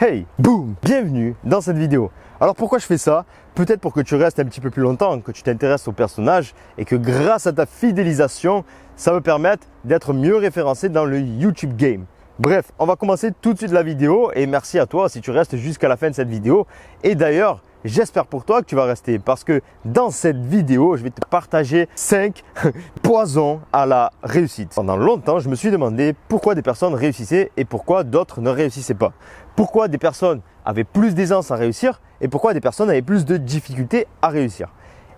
Hey, boum, bienvenue dans cette vidéo. Alors pourquoi je fais ça? Peut-être pour que tu restes un petit peu plus longtemps, que tu t'intéresses au personnage et que grâce à ta fidélisation, ça me permette d'être mieux référencé dans le YouTube game. Bref, on va commencer tout de suite la vidéo et merci à toi si tu restes jusqu'à la fin de cette vidéo. Et d'ailleurs, j'espère pour toi que tu vas rester parce que dans cette vidéo, je vais te partager 5 poisons à la réussite. Pendant longtemps, je me suis demandé pourquoi des personnes réussissaient et pourquoi d'autres ne réussissaient pas. Pourquoi des personnes avaient plus d'aisance à réussir et pourquoi des personnes avaient plus de difficultés à réussir.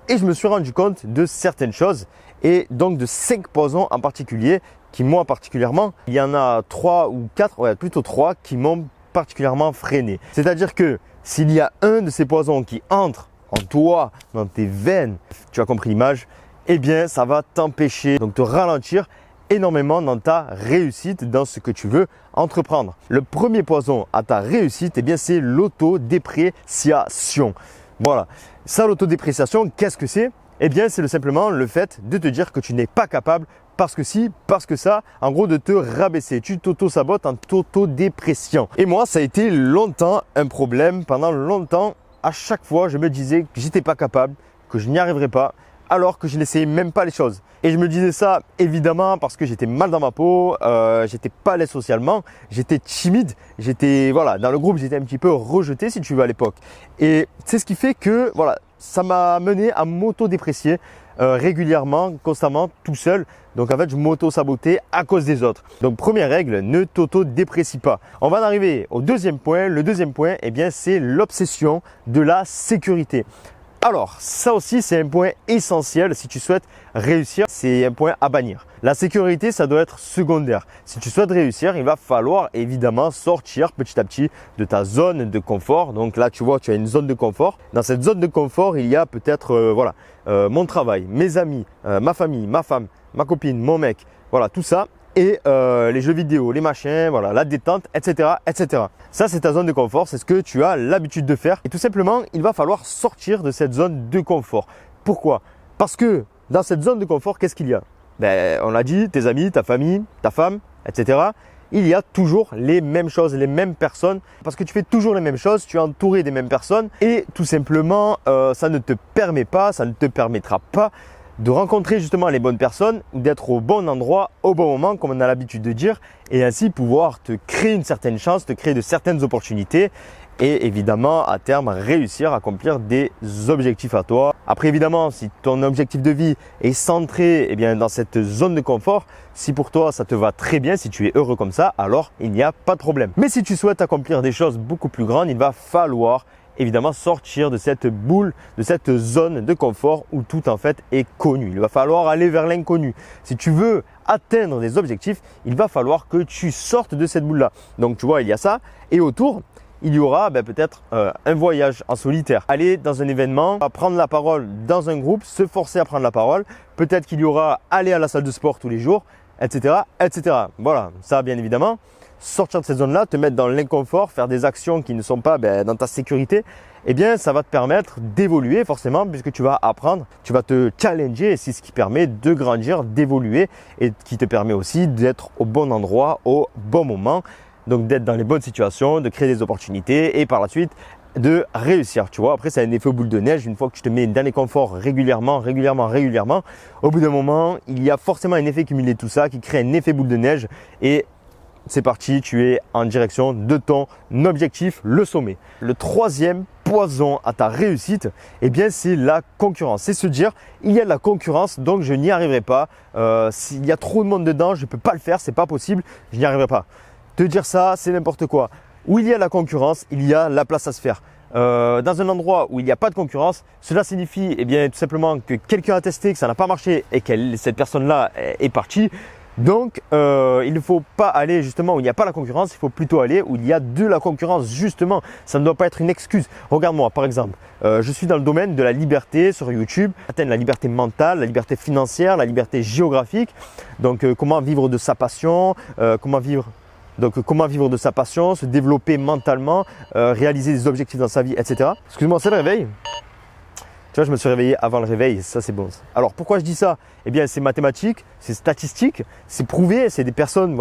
Et je me suis rendu compte de certaines choses et donc de 5 poisons en particulier qui moi particulièrement, il y en a 3 ou 4, ouais, plutôt 3 qui m'ont particulièrement freiné. C'est-à-dire que s'il y a un de ces poisons qui entre en toi, dans tes veines, tu as compris l'image, eh bien ça va t'empêcher, donc te ralentir énormément dans ta réussite, dans ce que tu veux entreprendre. Le premier poison à ta réussite, eh bien c'est l'autodépréciation. Voilà, ça l'autodépréciation, qu'est-ce que c'est? Eh bien c'est simplement le fait de te dire que tu n'es pas capable parce que si, parce que ça, en gros de te rabaisser. Tu t'auto-sabotes en t'auto-dépréciant. Et moi, ça a été longtemps un problème. Pendant longtemps, à chaque fois, je me disais que j'étais pas capable, que je n'y arriverais pas, alors que je n'essayais même pas les choses. Et je me disais ça évidemment parce que j'étais mal dans ma peau, j'étais pas à l'aise socialement, j'étais timide, voilà, dans le groupe, j'étais un petit peu rejeté si tu veux à l'époque. Et c'est ce qui fait que voilà, ça m'a mené à m'auto-déprécier régulièrement, constamment, tout seul. Donc en fait, je m'auto-sabotais à cause des autres. Donc première règle, ne t'auto-déprécie pas. On va en arriver au deuxième point. Le deuxième point, eh bien, c'est l'obsession de la sécurité. Alors, ça aussi, c'est un point essentiel si tu souhaites réussir, c'est un point à bannir. La sécurité, ça doit être secondaire. Si tu souhaites réussir, il va falloir évidemment sortir petit à petit de ta zone de confort. Donc là, tu vois, tu as une zone de confort. Dans cette zone de confort, il y a peut-être mon travail, mes amis, ma famille, ma femme, ma copine, mon mec, voilà, tout ça. Et les jeux vidéo, les machins, voilà, la détente, etc., etc. Ça, c'est ta zone de confort, c'est ce que tu as l'habitude de faire. Et tout simplement, il va falloir sortir de cette zone de confort. Pourquoi? Parce que dans cette zone de confort, qu'est-ce qu'il y a? Ben, on l'a dit, tes amis, ta famille, ta femme, etc. Il y a toujours les mêmes choses, les mêmes personnes. Parce que tu fais toujours les mêmes choses, tu es entouré des mêmes personnes. Et tout simplement, ça ne te permet pas, ça ne te permettra pas de rencontrer justement les bonnes personnes, d'être au bon endroit, au bon moment, comme on a l'habitude de dire, et ainsi pouvoir te créer une certaine chance, te créer de certaines opportunités et évidemment à terme réussir à accomplir des objectifs à toi. Après évidemment, si ton objectif de vie est centré dans cette zone de confort, si pour toi ça te va très bien, si tu es heureux comme ça, alors il n'y a pas de problème. Mais si tu souhaites accomplir des choses beaucoup plus grandes, il va falloir évidemment sortir de cette boule, de cette zone de confort où tout en fait est connu. Il va falloir aller vers l'inconnu. Si tu veux atteindre des objectifs, il va falloir que tu sortes de cette boule-là. Donc tu vois, il y a ça. Et autour, il y aura peut-être un voyage en solitaire. Aller dans un événement, prendre la parole dans un groupe, se forcer à prendre la parole. Peut-être qu'il y aura aller à la salle de sport tous les jours, etc., etc. Voilà, ça bien évidemment. Sortir de cette zone-là, te mettre dans l'inconfort, faire des actions qui ne sont pas dans ta sécurité, eh bien ça va te permettre d'évoluer forcément puisque tu vas apprendre, tu vas te challenger et c'est ce qui permet de grandir, d'évoluer et qui te permet aussi d'être au bon endroit, au bon moment, donc d'être dans les bonnes situations, de créer des opportunités et par la suite de réussir, tu vois. Après, c'est un effet boule de neige. Une fois que tu te mets dans les conforts régulièrement, au bout d'un moment, il y a forcément un effet cumulé de tout ça qui crée un effet boule de neige et c'est parti, tu es en direction de ton objectif, le sommet. Le troisième poison à ta réussite, eh bien c'est la concurrence. C'est se dire, il y a de la concurrence, donc je n'y arriverai pas. S'il y a trop de monde dedans, je ne peux pas le faire, c'est pas possible, je n'y arriverai pas. Te dire ça, c'est n'importe quoi. Où il y a la concurrence, il y a la place à se faire. Dans un endroit où il n'y a pas de concurrence, cela signifie tout simplement que quelqu'un a testé, que ça n'a pas marché et que cette personne-là est partie. Donc, il ne faut pas aller justement où il n'y a pas la concurrence, il faut plutôt aller où il y a de la concurrence justement. Ça ne doit pas être une excuse. Regarde-moi par exemple, je suis dans le domaine de la liberté sur YouTube, atteindre la liberté mentale, la liberté financière, la liberté géographique. Donc, comment vivre de sa passion, comment vivre de sa passion, se développer mentalement, réaliser des objectifs dans sa vie, etc. Excuse-moi, c'est le réveil. Tu vois, je me suis réveillé avant le réveil, ça c'est bon. Alors pourquoi je dis ça? Eh bien c'est mathématique, c'est statistique, c'est prouvé, c'est des personnes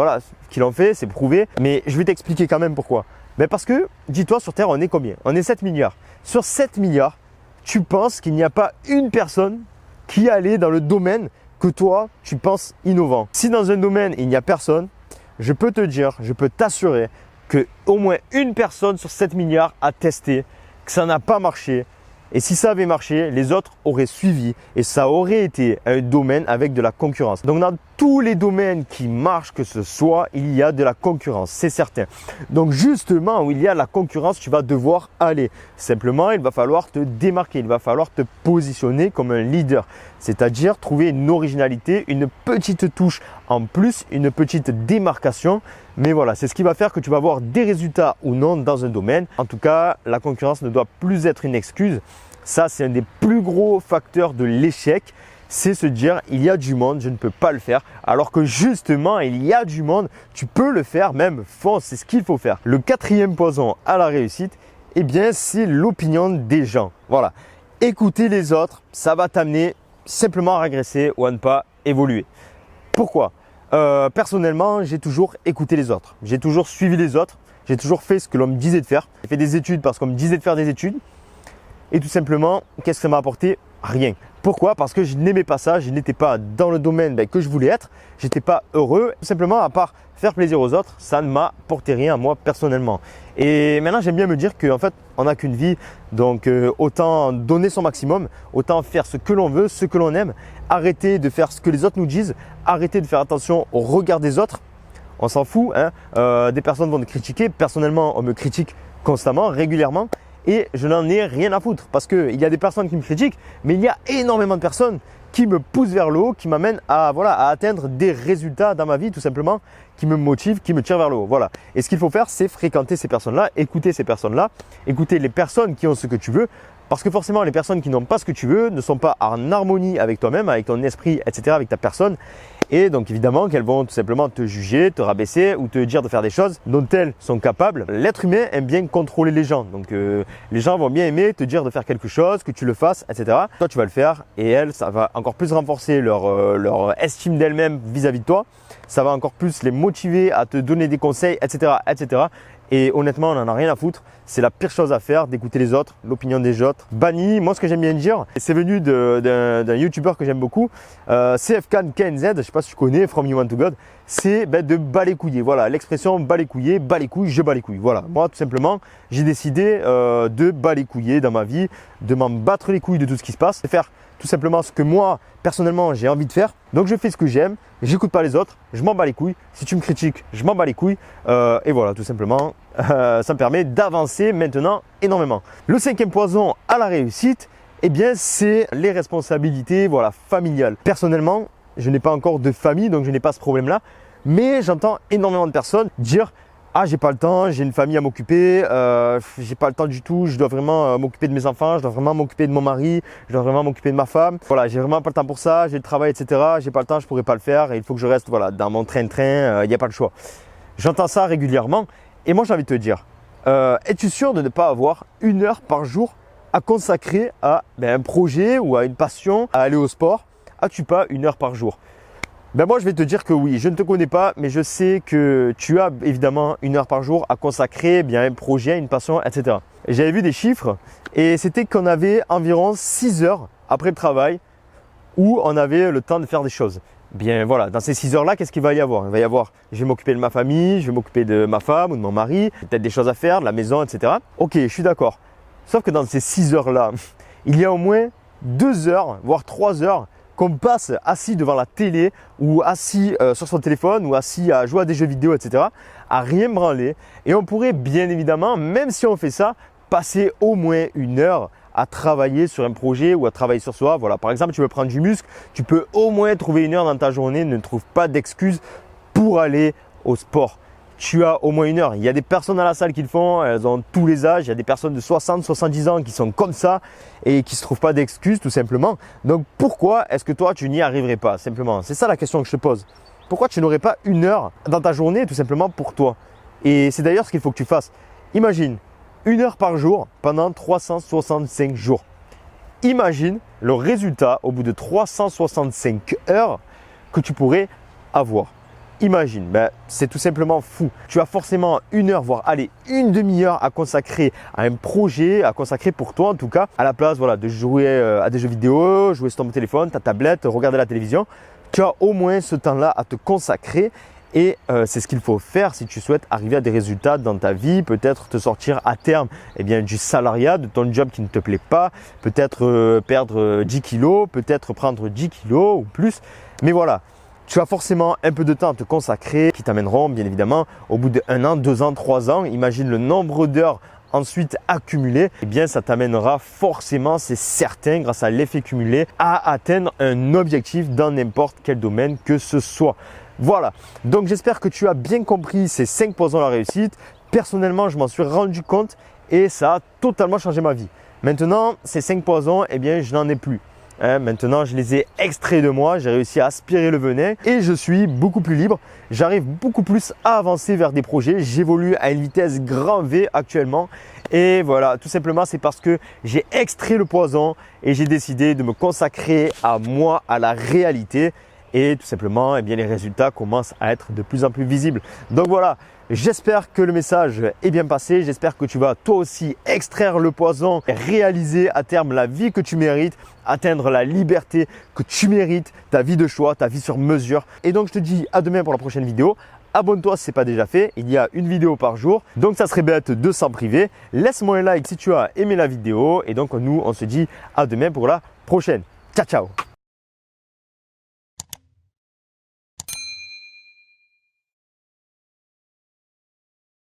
qui l'ont fait, c'est prouvé. Mais je vais t'expliquer quand même pourquoi. Ben parce que, dis-toi, sur Terre, on est combien? On est 7 milliards. Sur 7 milliards, tu penses qu'il n'y a pas une personne qui est allée dans le domaine que toi, tu penses innovant. Si dans un domaine, il n'y a personne, je peux te dire, je peux t'assurer que au moins une personne sur 7 milliards a testé, que ça n'a pas marché. Et si ça avait marché, les autres auraient suivi et ça aurait été un domaine avec de la concurrence. Donc dans tous les domaines qui marchent que ce soit, il y a de la concurrence, c'est certain. Donc justement où il y a de la concurrence, tu vas devoir aller. Simplement, il va falloir te démarquer, il va falloir te positionner comme un leader. C'est-à-dire trouver une originalité, une petite touche en plus, une petite démarcation. Mais voilà, c'est ce qui va faire que tu vas avoir des résultats ou non dans un domaine. En tout cas, la concurrence ne doit plus être une excuse. Ça, c'est un des plus gros facteurs de l'échec. C'est se dire, il y a du monde, je ne peux pas le faire. Alors que justement, il y a du monde, tu peux le faire, même fonce, c'est ce qu'il faut faire. Le quatrième poison à la réussite, eh bien, c'est l'opinion des gens. Voilà, écouter les autres, ça va t'amener simplement à régresser ou à ne pas évoluer. Pourquoi ? Personnellement, j'ai toujours écouté les autres. J'ai toujours suivi les autres. J'ai toujours fait ce que l'on me disait de faire. J'ai fait des études parce qu'on me disait de faire des études. Et tout simplement, qu'est-ce que ça m'a apporté? Rien. Pourquoi? Parce que je n'aimais pas ça. Je n'étais pas dans le domaine que je voulais être. Je n'étais pas heureux. Tout simplement, à part faire plaisir aux autres, ça ne m'a apporté rien à moi personnellement. Et maintenant, j'aime bien me dire qu'en fait, on n'a qu'une vie. Donc, autant donner son maximum, autant faire ce que l'on veut, ce que l'on aime. Arrêter de faire ce que les autres nous disent. Arrêter de faire attention au regard des autres. On s'en fout. Hein. Des personnes vont te critiquer. Personnellement, on me critique constamment, régulièrement. Et je n'en ai rien à foutre parce qu'il y a des personnes qui me critiquent, mais il y a énormément de personnes qui me poussent vers le haut, qui m'amènent à atteindre des résultats dans ma vie tout simplement, qui me motivent, qui me tirent vers le haut. Voilà. Et ce qu'il faut faire, c'est fréquenter ces personnes-là, écouter ces personnes-là, écouter les personnes qui ont ce que tu veux. Parce que forcément, les personnes qui n'ont pas ce que tu veux ne sont pas en harmonie avec toi-même, avec ton esprit, etc., avec ta personne. Et donc évidemment qu'elles vont tout simplement te juger, te rabaisser ou te dire de faire des choses dont elles sont capables. L'être humain aime bien contrôler les gens. Donc les gens vont bien aimer te dire de faire quelque chose, que tu le fasses, etc. Toi, tu vas le faire et elles, ça va encore plus renforcer leur estime d'elles-mêmes vis-à-vis de toi. Ça va encore plus les motiver à te donner des conseils, etc., etc. Et honnêtement, on n'en a rien à foutre. C'est la pire chose à faire, d'écouter les autres, l'opinion des autres. Banni, moi ce que j'aime bien dire, c'est venu d'un YouTuber que j'aime beaucoup, CFK KNZ, je ne sais pas si tu connais, From You Want to God, c'est de bas les couiller. Voilà, l'expression bas les couiller, bas les couilles, je bats les couilles. Voilà, moi tout simplement, j'ai décidé de bas les couiller dans ma vie, de m'en battre les couilles de tout ce qui se passe, de faire tout simplement ce que moi, personnellement, j'ai envie de faire. Donc je fais ce que j'aime, j'écoute pas les autres, je m'en bats les couilles. Si tu me critiques, je m'en bats les couilles. Et voilà, tout simplement, ça me permet d'avancer maintenant énormément. Le cinquième poison à la réussite, eh bien, c'est les responsabilités familiales. Personnellement, je n'ai pas encore de famille, donc je n'ai pas ce problème-là. Mais j'entends énormément de personnes dire « Ah, j'ai pas le temps, j'ai une famille à m'occuper, j'ai pas le temps du tout, je dois vraiment m'occuper de mes enfants, je dois vraiment m'occuper de mon mari, je dois vraiment m'occuper de ma femme. Voilà, j'ai vraiment pas le temps pour ça, j'ai le travail, etc. J'ai pas le temps, je pourrais pas le faire et il faut que je reste dans mon train-train, il n'y a pas le choix. » J'entends ça régulièrement et moi j'ai envie de te dire, es-tu sûr de ne pas avoir 1 heure par jour à consacrer à un projet ou à une passion, à aller au sport? As-tu pas 1 heure par jour? Moi je vais te dire que oui, je ne te connais pas, mais je sais que tu as évidemment 1 heure par jour à consacrer à un projet, à une passion, etc. J'avais vu des chiffres et c'était qu'on avait environ 6 heures après le travail où on avait le temps de faire des choses. Bien voilà, dans ces 6 heures-là, qu'est-ce qu'il va y avoir? Il va y avoir, je vais m'occuper de ma famille, je vais m'occuper de ma femme ou de mon mari, peut-être des choses à faire, de la maison, etc. Ok, je suis d'accord. Sauf que dans ces 6 heures-là, il y a au moins 2 heures, voire 3 heures qu'on passe assis devant la télé ou assis sur son téléphone ou assis à jouer à des jeux vidéo, etc. à rien branler. Et on pourrait bien évidemment, même si on fait ça, passer au moins 1 heure à travailler sur un projet ou à travailler sur soi. Voilà, par exemple, tu veux prendre du muscle, tu peux au moins trouver 1 heure dans ta journée, ne trouve pas d'excuses pour aller au sport. Tu as au moins 1 heure. Il y a des personnes à la salle qui le font, elles ont tous les âges. Il y a des personnes de 60, 70 ans qui sont comme ça et qui ne se trouvent pas d'excuses tout simplement. Donc pourquoi est-ce que toi tu n'y arriverais pas simplement? C'est ça la question que je te pose. Pourquoi tu n'aurais pas 1 heure dans ta journée tout simplement pour toi? Et c'est d'ailleurs ce qu'il faut que tu fasses. Imagine 1 heure par jour pendant 365 jours. Imagine le résultat au bout de 365 heures que tu pourrais avoir. imagine, c'est tout simplement fou. Tu as forcément 1 heure, voire allez, une demi-heure à consacrer à un projet, à consacrer pour toi en tout cas, à la place voilà, de jouer à des jeux vidéo, jouer sur ton téléphone, ta tablette, regarder la télévision. Tu as au moins ce temps-là à te consacrer. Et c'est ce qu'il faut faire si tu souhaites arriver à des résultats dans ta vie, peut-être te sortir à terme du salariat, de ton job qui ne te plaît pas, peut-être perdre 10 kilos, peut-être prendre 10 kilos ou plus. Mais voilà, tu as forcément un peu de temps à te consacrer qui t'amèneront bien évidemment au bout de 1 an, 2 ans, 3 ans. Imagine le nombre d'heures ensuite accumulées, ça t'amènera forcément, c'est certain, grâce à l'effet cumulé, à atteindre un objectif dans n'importe quel domaine que ce soit. Voilà, donc j'espère que tu as bien compris ces 5 poisons à la réussite. Personnellement, je m'en suis rendu compte et ça a totalement changé ma vie. Maintenant, ces 5 poisons, je n'en ai plus. Maintenant, je les ai extraits de moi, j'ai réussi à aspirer le venin et je suis beaucoup plus libre. J'arrive beaucoup plus à avancer vers des projets. J'évolue à une vitesse grand V actuellement. Et voilà, tout simplement, c'est parce que j'ai extrait le poison et j'ai décidé de me consacrer à moi, à la réalité. Et tout simplement, les résultats commencent à être de plus en plus visibles. Donc voilà, j'espère que le message est bien passé. J'espère que tu vas toi aussi extraire le poison, réaliser à terme la vie que tu mérites, atteindre la liberté que tu mérites, ta vie de choix, ta vie sur mesure. Et donc, je te dis à demain pour la prochaine vidéo. Abonne-toi si ce n'est pas déjà fait, il y a une vidéo par jour, donc ça serait bête de s'en priver. Laisse-moi un like si tu as aimé la vidéo et donc nous, on se dit à demain pour la prochaine. Ciao, ciao!